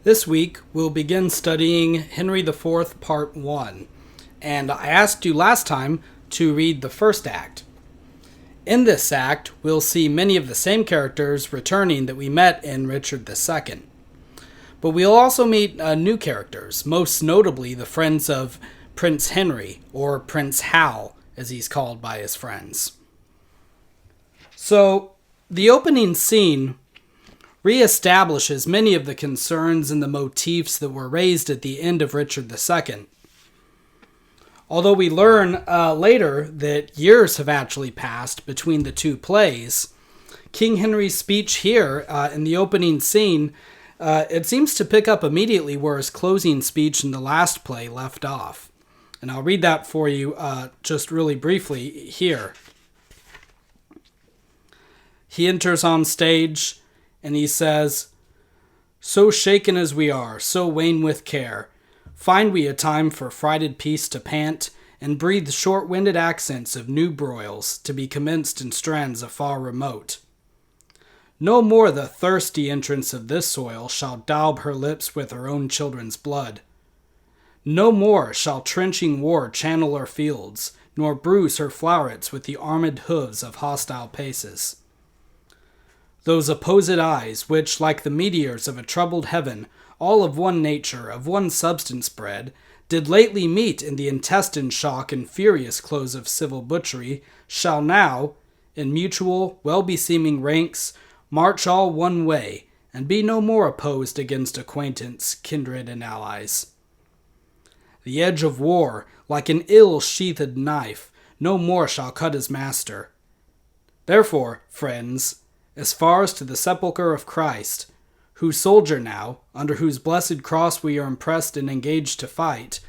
This week, we'll begin studying Henry IV, Part 1, and I asked you last time to read the first act. In this act, we'll see many of the same characters returning that we met in Richard II. But we'll also meet new characters, most notably the friends of Prince Henry, or Prince Hal, as he's called by his friends. So, the opening scene reestablishes many of the concerns and the motifs that were raised at the end of Richard II. Although we learn later that years have actually passed between the two plays, King Henry's speech here in the opening scene, it seems to pick up immediately where his closing speech in the last play left off. And I'll read that for you just really briefly here. He enters on stage and he says, "So shaken as we are, so wan with care, find we a time for frighted peace to pant, and breathe short-winded accents of new broils to be commenced in strands afar remote. No more the thirsty entrance of this soil shall daub her lips with her own children's blood. No more shall trenching war channel her fields, nor bruise her flowerets with the armed hooves of hostile paces. Those opposite eyes, which, like the meteors of a troubled heaven, all of one nature, of one substance bred, did lately meet in the intestine shock and furious close of civil butchery, shall now, in mutual, well-beseeming ranks, march all one way, and be no more opposed against acquaintance, kindred, and allies. The edge of war, like an ill-sheathed knife, no more shall cut his master. Therefore, friends, as far as to the sepulchre of Christ, whose soldier now, under whose blessed cross we are impressed and engaged to fight,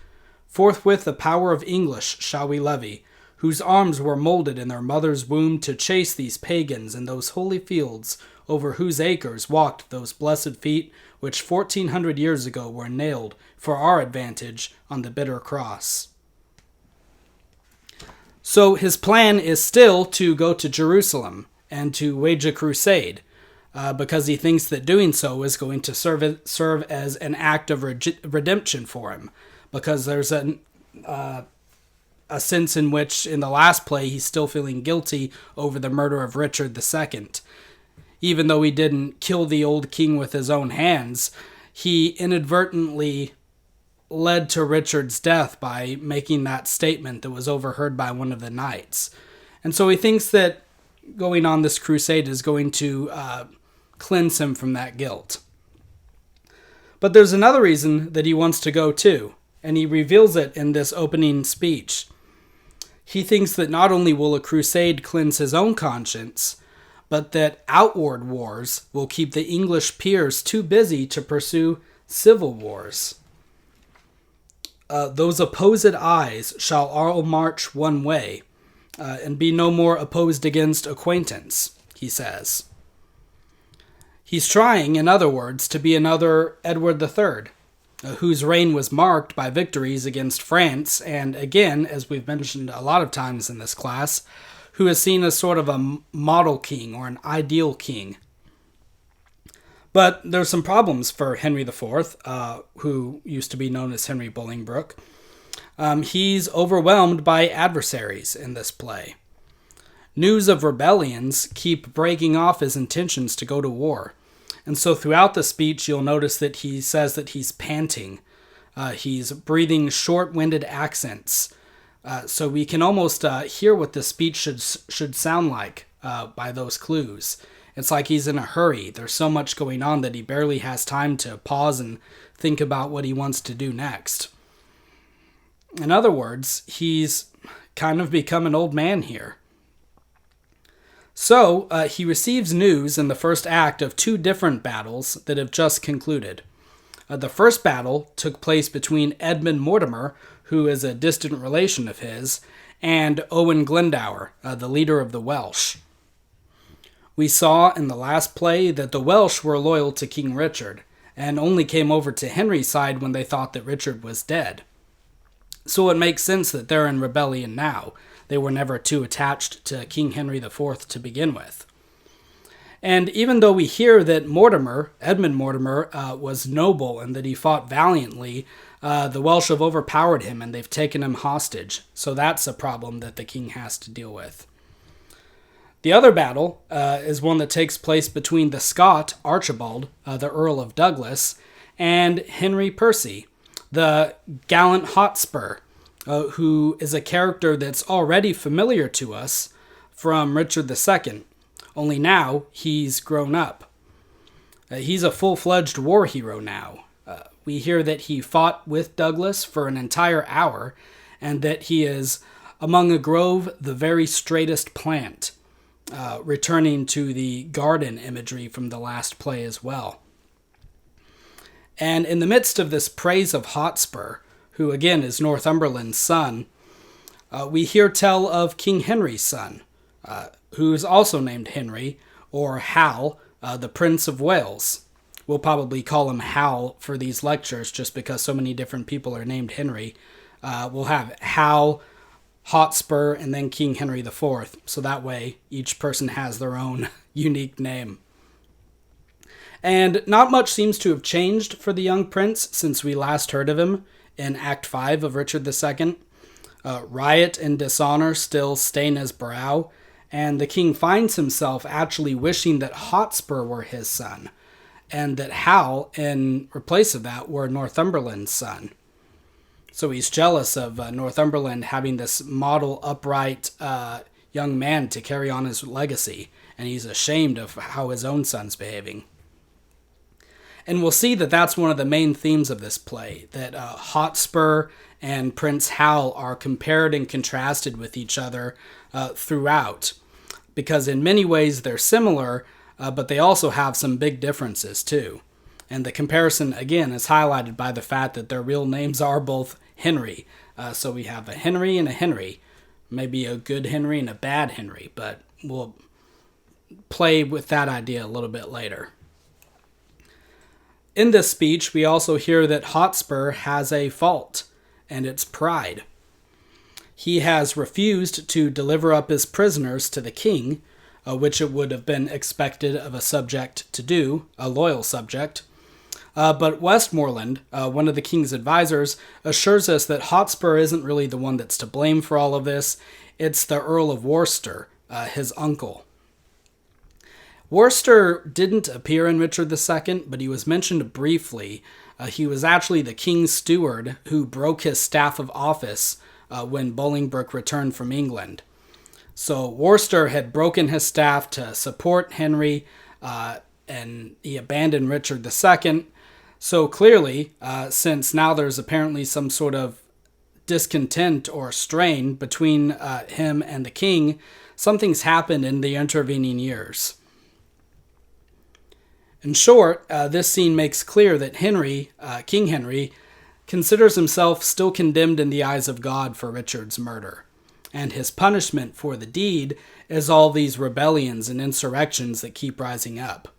forthwith the power of English shall we levy, whose arms were molded in their mother's womb to chase these pagans in those holy fields over whose acres walked those blessed feet which 1400 years ago were nailed for our advantage on the bitter cross." So his plan is still to go to Jerusalem and to wage a crusade, because he thinks that doing so is going to serve as an act of redemption for him, because there's a sense in which in the last play he's still feeling guilty over the murder of Richard II. Even though he didn't kill the old king with his own hands, he inadvertently led to Richard's death by making that statement that was overheard by one of the knights. And so he thinks that going on this crusade is going to cleanse him from that guilt. But there's another reason that he wants to go too, and he reveals it in this opening speech. He thinks that not only will a crusade cleanse his own conscience, but that outward wars will keep the English peers too busy to pursue civil wars. Those opposite eyes shall all march one way, and be no more opposed against acquaintance, he says. He's trying, in other words, to be another Edward III, whose reign was marked by victories against France, and again, as we've mentioned a lot of times in this class, who is seen as sort of a model king or an ideal king. But there's some problems for Henry IV, who used to be known as Henry Bolingbroke. He's overwhelmed by adversaries in this play. News of rebellions keep breaking off his intentions to go to war. And so throughout the speech, you'll notice that he says that he's panting. He's breathing short-winded accents. So we can almost hear what the speech should sound like by those clues. It's like he's in a hurry. There's so much going on that he barely has time to pause and think about what he wants to do next. In other words, he's kind of become an old man here. So, he receives news in the first act of two different battles that have just concluded. The first battle took place between Edmund Mortimer, who is a distant relation of his, and Owen Glendower, the leader of the Welsh. We saw in the last play that the Welsh were loyal to King Richard, and only came over to Henry's side when they thought that Richard was dead. So it makes sense that they're in rebellion now. They were never too attached to King Henry IV to begin with. And even though we hear that Edmund Mortimer, was noble and that he fought valiantly, the Welsh have overpowered him and they've taken him hostage. So that's a problem that the king has to deal with. The other battle is one that takes place between the Scot, Archibald, the Earl of Douglas, and Henry Percy, the gallant Hotspur, who is a character that's already familiar to us from Richard II. Only now, he's grown up. He's a full-fledged war hero now. We hear that he fought with Douglas for an entire hour, and that he is among a grove the very straightest plant, returning to the garden imagery from the last play as well. And in the midst of this praise of Hotspur, who again is Northumberland's son, we hear tell of King Henry's son, who is also named Henry, or Hal, the Prince of Wales. We'll probably call him Hal for these lectures just because so many different people are named Henry. We'll have Hal, Hotspur, and then King Henry IV, so that way each person has their own unique name. And not much seems to have changed for the young prince since we last heard of him in Act 5 of Richard II. Riot and dishonor still stain his brow, and the king finds himself actually wishing that Hotspur were his son, and that Hal, in replace of that, were Northumberland's son. So he's jealous of Northumberland having this model, upright young man to carry on his legacy, and he's ashamed of how his own son's behaving. And we'll see that that's one of the main themes of this play, that Hotspur and Prince Hal are compared and contrasted with each other throughout, because in many ways they're similar, but they also have some big differences too. And the comparison, again, is highlighted by the fact that their real names are both Henry. So we have a Henry and a Henry. Maybe a good Henry and a bad Henry, but we'll play with that idea a little bit later. In this speech, we also hear that Hotspur has a fault, and it's pride. He has refused to deliver up his prisoners to the king, which it would have been expected of a subject to do, a loyal subject. But Westmoreland, one of the king's advisors, assures us that Hotspur isn't really the one that's to blame for all of this. It's the Earl of Worcester, his uncle. Worcester didn't appear in Richard II, but he was mentioned briefly. He was actually the king's steward who broke his staff of office when Bolingbroke returned from England. So Worcester had broken his staff to support Henry, and he abandoned Richard II. So clearly, since now there's apparently some sort of discontent or strain between him and the king, something's happened in the intervening years. In short, this scene makes clear that King Henry, considers himself still condemned in the eyes of God for Richard's murder, and his punishment for the deed is all these rebellions and insurrections that keep rising up.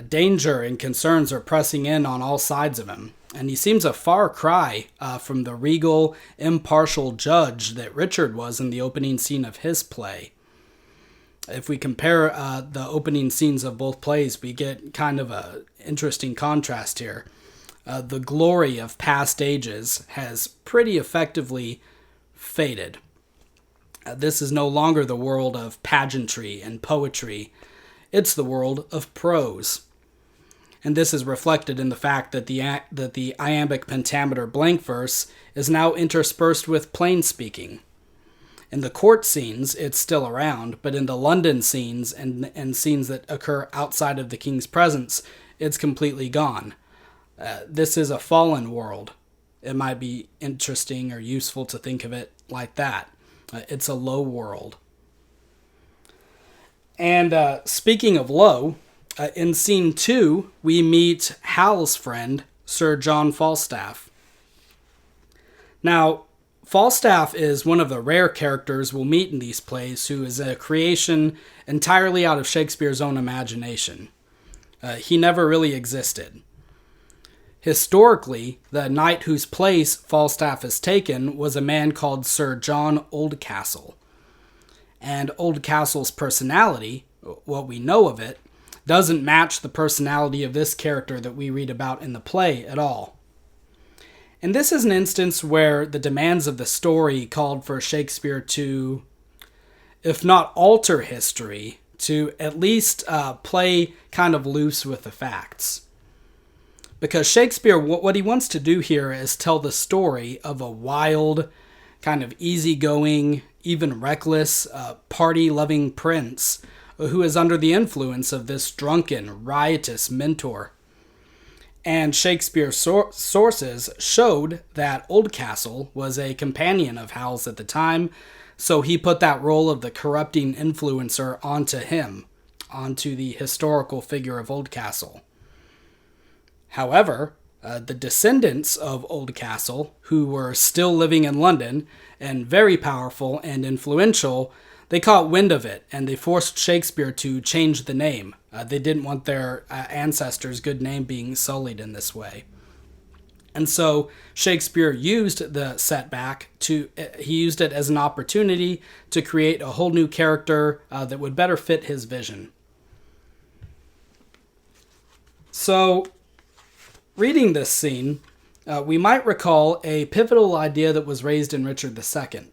Danger and concerns are pressing in on all sides of him, and he seems a far cry from the regal, impartial judge that Richard was in the opening scene of his play. If we compare the opening scenes of both plays, we get kind of an interesting contrast here. The glory of past ages has pretty effectively faded. This is no longer the world of pageantry and poetry. It's the world of prose. And this is reflected in the fact that the iambic pentameter blank verse is now interspersed with plain speaking. In the court scenes, it's still around, but in the London scenes and scenes that occur outside of the king's presence, it's completely gone. This is a fallen world. It might be interesting or useful to think of it like that. It's a low world. And speaking of low, in scene 2, we meet Hal's friend, Sir John Falstaff. Now, Falstaff is one of the rare characters we'll meet in these plays who is a creation entirely out of Shakespeare's own imagination. He never really existed. Historically, the knight whose place Falstaff has taken was a man called Sir John Oldcastle. And Oldcastle's personality, what we know of it, doesn't match the personality of this character that we read about in the play at all. And this is an instance where the demands of the story called for Shakespeare to, if not alter history, to at least play kind of loose with the facts. Because Shakespeare, what he wants to do here is tell the story of a wild, kind of easygoing, even reckless, party-loving prince who is under the influence of this drunken, riotous mentor. And Shakespeare's sources showed that Oldcastle was a companion of Hal's at the time, so he put that role of the corrupting influencer onto him, onto the historical figure of Oldcastle. However, the descendants of Oldcastle, who were still living in London and very powerful and influential, they caught wind of it and they forced Shakespeare to change the name. They didn't want their ancestors' good name being sullied in this way. And so Shakespeare used the setback he used it as an opportunity to create a whole new character that would better fit his vision. So, reading this scene, we might recall a pivotal idea that was raised in Richard II.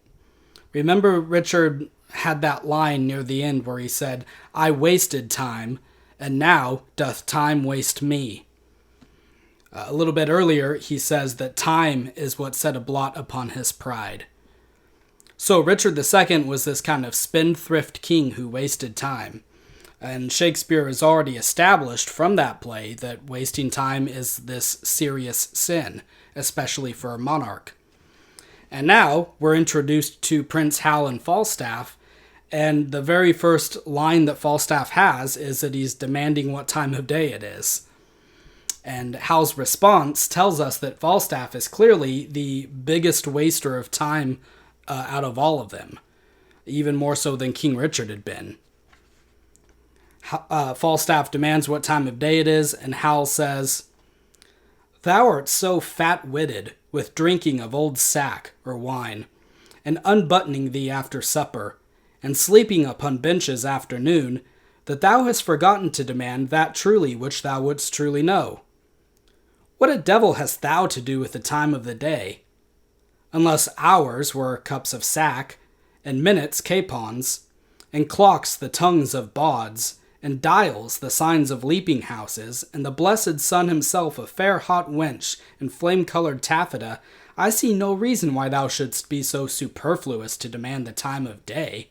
Remember, Richard had that line near the end where he said, "I wasted time, and now doth time waste me." A little bit earlier, he says that time is what set a blot upon his pride. So Richard II was this kind of spendthrift king who wasted time. And Shakespeare has already established from that play that wasting time is this serious sin, especially for a monarch. And now we're introduced to Prince Hal and Falstaff, and the very first line that Falstaff has is that he's demanding what time of day it is. And Hal's response tells us that Falstaff is clearly the biggest waster of time out of all of them, even more so than King Richard had been. Falstaff demands what time of day it is, and Hal says, "Thou art so fat-witted with drinking of old sack or wine, and unbuttoning thee after supper, and sleeping upon benches after noon, that thou hast forgotten to demand that truly which thou wouldst truly know. What a devil hast thou to do with the time of the day? Unless hours were cups of sack, and minutes capons, and clocks the tongues of bawds, and dials the signs of leaping houses, and the blessed sun himself a fair hot wench in flame-colored taffeta, I see no reason why thou shouldst be so superfluous to demand the time of day."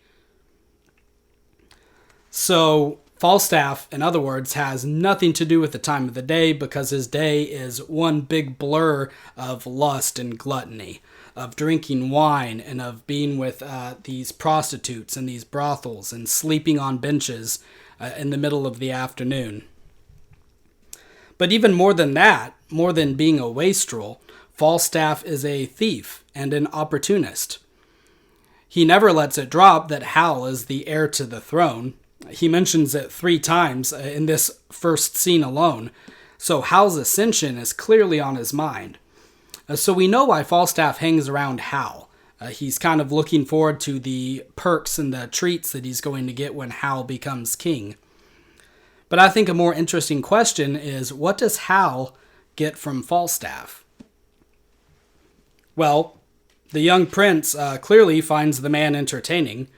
So Falstaff, in other words, has nothing to do with the time of the day because his day is one big blur of lust and gluttony, of drinking wine and of being with these prostitutes and these brothels and sleeping on benches in the middle of the afternoon. But even more than that, more than being a wastrel, Falstaff is a thief and an opportunist. He never lets it drop that Hal is the heir to the throne. He mentions it 3 times in this first scene alone, so Hal's ascension is clearly on his mind. So we know why Falstaff hangs around Hal. He's kind of looking forward to the perks and the treats that he's going to get when Hal becomes king. But I think a more interesting question is, what does Hal get from Falstaff? Well, the young prince clearly finds the man entertaining.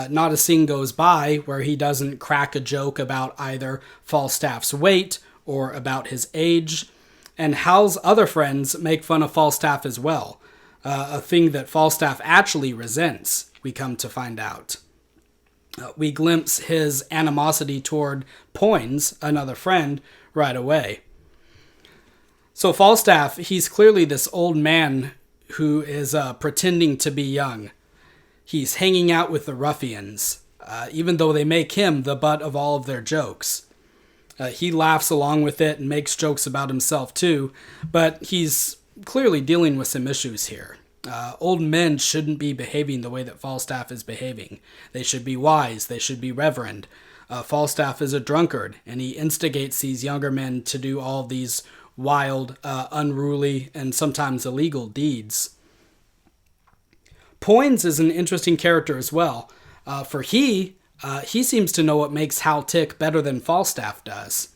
Not a scene goes by where he doesn't crack a joke about either Falstaff's weight or about his age. And Hal's other friends make fun of Falstaff as well, a thing that Falstaff actually resents, we come to find out. We glimpse his animosity toward Poins, another friend, right away. So Falstaff, he's clearly this old man who is pretending to be young. He's hanging out with the ruffians, even though they make him the butt of all of their jokes. He laughs along with it and makes jokes about himself too, but he's clearly dealing with some issues here. Old men shouldn't be behaving the way that Falstaff is behaving. They should be wise, they should be reverend. Falstaff is a drunkard, and he instigates these younger men to do all these wild, unruly, and sometimes illegal deeds. Poins is an interesting character as well, for he he seems to know what makes Hal tick better than Falstaff does.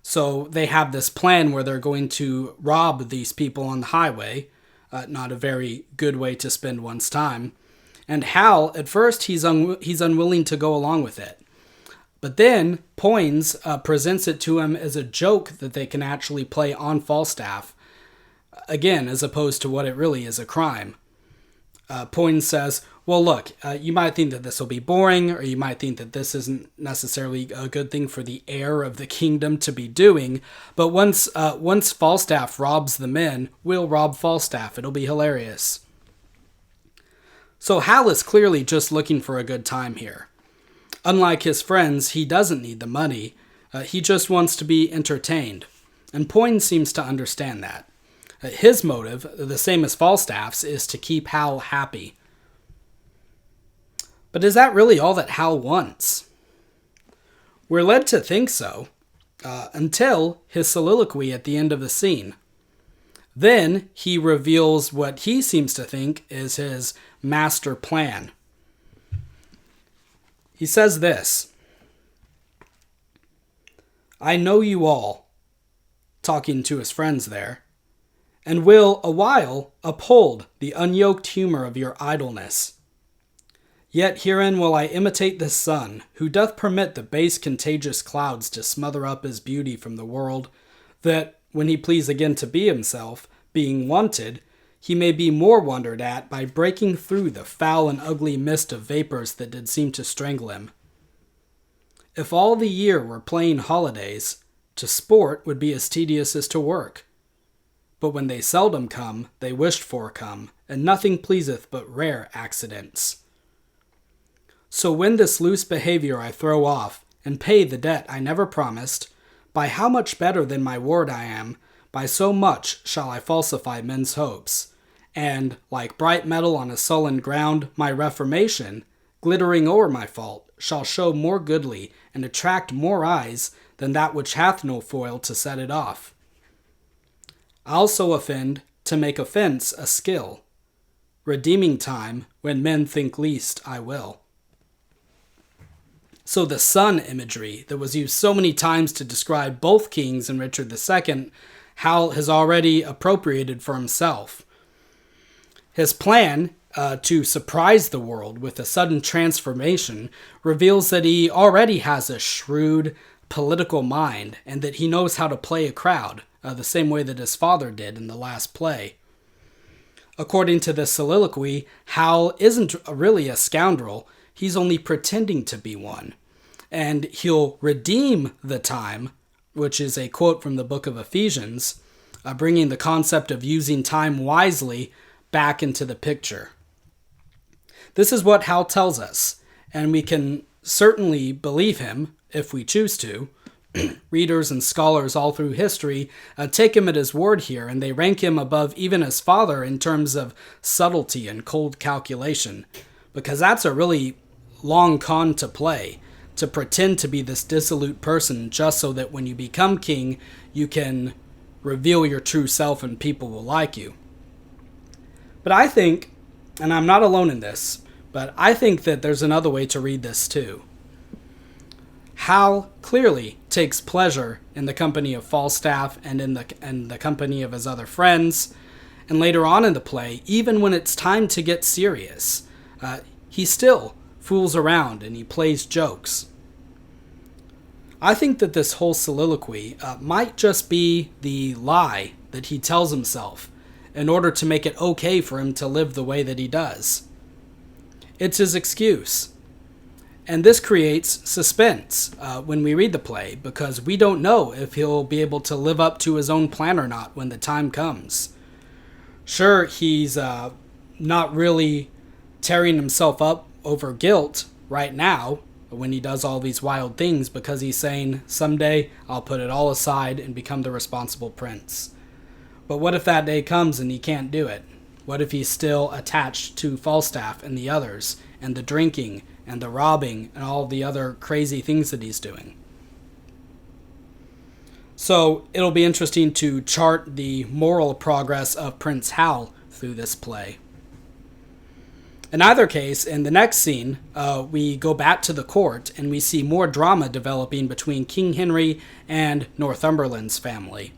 So they have this plan where they're going to rob these people on the highway. Not a very good way to spend one's time. And Hal, at first, he's unwilling to go along with it. But then Poins presents it to him as a joke that they can actually play on Falstaff, again, as opposed to what it really is, a crime. Poins says, well, look, you might think that this will be boring, or you might think that this isn't necessarily a good thing for the heir of the kingdom to be doing, but once Falstaff robs the men, we'll rob Falstaff. It'll be hilarious. So Hal is clearly just looking for a good time here. Unlike his friends, he doesn't need the money. He just wants to be entertained. And Poins seems to understand that. His motive, the same as Falstaff's, is to keep Hal happy. But is that really all that Hal wants? We're led to think so, until his soliloquy at the end of the scene. Then he reveals what he seems to think is his master plan. He says this: I know you all, talking to his friends there, and will awhile uphold the unyoked humor of your idleness. Yet herein will I imitate the sun, who doth permit the base contagious clouds to smother up his beauty from the world, that, when he please again to be himself, being wanted, he may be more wondered at by breaking through the foul and ugly mist of vapors that did seem to strangle him. If all the year were plain holidays, to sport would be as tedious as to work. But when they seldom come, they wished for come, and nothing pleaseth but rare accidents. So when this loose behavior I throw off, and pay the debt I never promised, by how much better than my word I am, by so much shall I falsify men's hopes, and, like bright metal on a sullen ground, my reformation, glittering o'er my fault, shall show more goodly, and attract more eyes, than that which hath no foil to set it off. I'll so offend, to make offence a skill, redeeming time, when men think least, I will. So the sun imagery that was used so many times to describe both kings and Richard II, Hal has already appropriated for himself. His plan to surprise the world with a sudden transformation reveals that he already has a shrewd political mind and that he knows how to play a crowd, the same way that his father did in the last play. According to this soliloquy, Hal isn't really a scoundrel, he's only pretending to be one. And he'll redeem the time, which is a quote from the book of Ephesians, bringing the concept of using time wisely back into the picture. This is what Hal tells us, and we can certainly believe him if we choose to. Readers and scholars all through history take him at his word here, and they rank him above even his father in terms of subtlety and cold calculation, because that's a really long con to play, to pretend to be this dissolute person just so that when you become king, you can reveal your true self and people will like you. But I think, and I'm not alone in this, but I think that there's another way to read this too. Hal clearly takes pleasure in the company of Falstaff and in the company of his other friends, and later on in the play, even when it's time to get serious, he still fools around and he plays jokes. I think that this whole soliloquy might just be the lie that he tells himself in order to make it okay for him to live the way that he does. It's his excuse. And this creates suspense when we read the play, because we don't know if he'll be able to live up to his own plan or not when the time comes. Sure, he's not really tearing himself up over guilt right now when he does all these wild things, because he's saying, someday I'll put it all aside and become the responsible prince. But what if that day comes and he can't do it? What if he's still attached to Falstaff and the others, and the drinking, and the robbing, and all the other crazy things that he's doing? So it'll be interesting to chart the moral progress of Prince Hal through this play. In either case, in the next scene, we go back to the court and we see more drama developing between King Henry and Northumberland's family.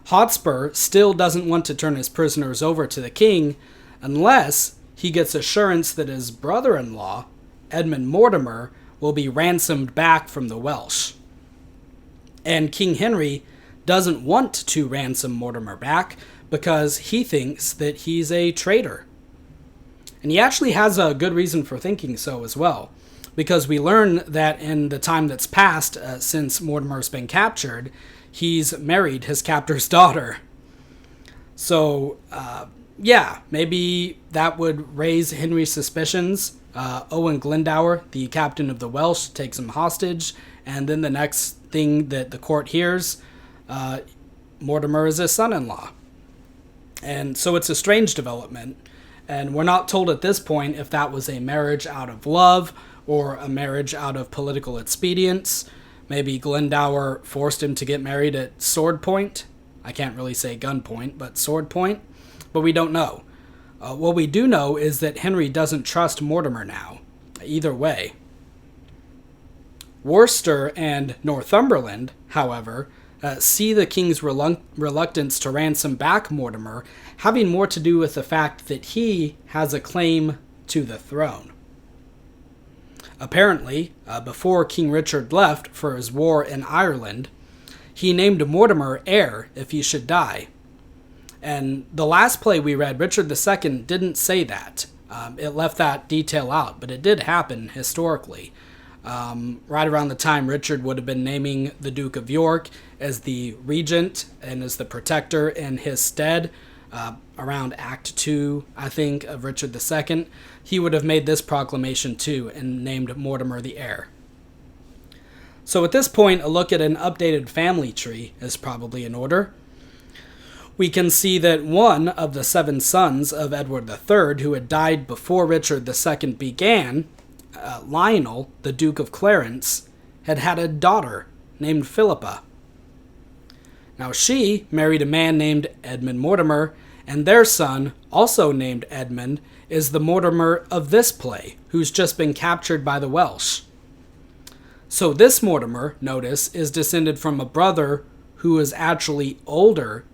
Hotspur still doesn't want to turn his prisoners over to the king unless he gets assurance that his brother-in-law, Edmund Mortimer, will be ransomed back from the Welsh. And King Henry doesn't want to ransom Mortimer back because he thinks that he's a traitor. And he actually has a good reason for thinking so as well, because we learn that in the time that's passed since Mortimer's been captured, he's married his captor's daughter. So, maybe that would raise Henry's suspicions. Owen Glendower, the captain of the Welsh, takes him hostage, and then the next thing that the court hears, Mortimer is his son-in-law. And so it's a strange development. And we're not told at this point if that was a marriage out of love or a marriage out of political expedience. Maybe Glendower forced him to get married at sword point. I can't really say gunpoint, but sword point. But we don't know. What we do know is that Henry doesn't trust Mortimer now. Either way. Worcester and Northumberland, however, see the king's reluctance to ransom back Mortimer having more to do with the fact that he has a claim to the throne. Apparently, before King Richard left for his war in Ireland, he named Mortimer heir if he should die. And the last play we read, Richard II, didn't say that. It left that detail out, but it did happen historically. Right around the time Richard would have been naming the Duke of York as the regent and as the protector in his stead, around Act 2, I think, of Richard II, he would have made this proclamation too and named Mortimer the heir. So at this point, a look at an updated family tree is probably in order. We can see that one of the 7 sons of Edward III, who had died before Richard II began, Lionel, the Duke of Clarence, had a daughter named Philippa. Now she married a man named Edmund Mortimer, and their son, also named Edmund, is the Mortimer of this play, who's just been captured by the Welsh. So this Mortimer, notice, is descended from a brother who is actually older,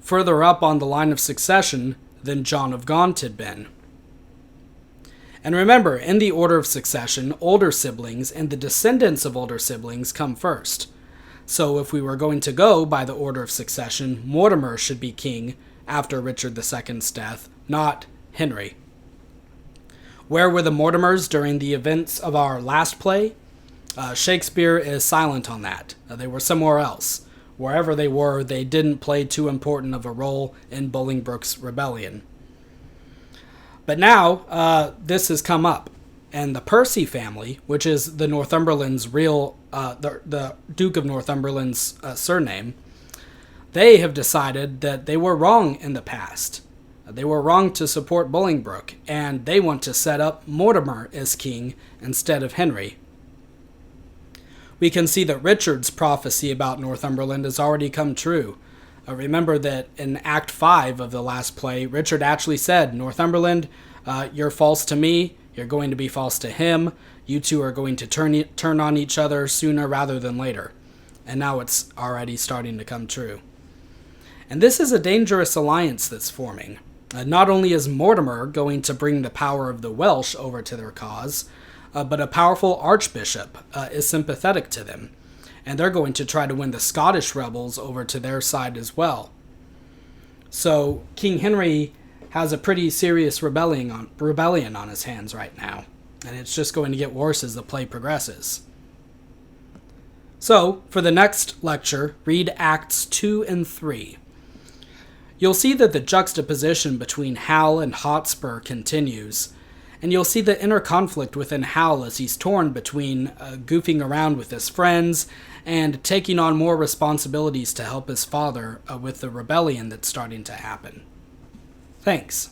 further up on the line of succession than John of Gaunt had been. And remember, in the order of succession, older siblings and the descendants of older siblings come first. So if we were going to go by the order of succession, Mortimer should be king after Richard II's death, not Henry. Where were the Mortimers during the events of our last play? Shakespeare is silent on that. They were somewhere else. Wherever they were, they didn't play too important of a role in Bolingbroke's rebellion. But now, this has come up, and the Percy family, which is the Northumberland's the Duke of Northumberland's surname, they have decided that they were wrong in the past. They were wrong to support Bolingbroke, and they want to set up Mortimer as king instead of Henry. We can see that Richard's prophecy about Northumberland has already come true. Remember that in Act 5 of the last play, Richard actually said, Northumberland, you're false to me, you're going to be false to him, you two are going to turn on each other sooner rather than later. And now it's already starting to come true. And this is a dangerous alliance that's forming. Not only is Mortimer going to bring the power of the Welsh over to their cause, but a powerful archbishop is sympathetic to them. And they're going to try to win the Scottish rebels over to their side as well. So King Henry has a pretty serious rebellion on his hands right now. And it's just going to get worse as the play progresses. So, for the next lecture, read Acts 2 and 3. You'll see that the juxtaposition between Hal and Hotspur continues, and you'll see the inner conflict within Hal as he's torn between goofing around with his friends and taking on more responsibilities to help his father with the rebellion that's starting to happen. Thanks.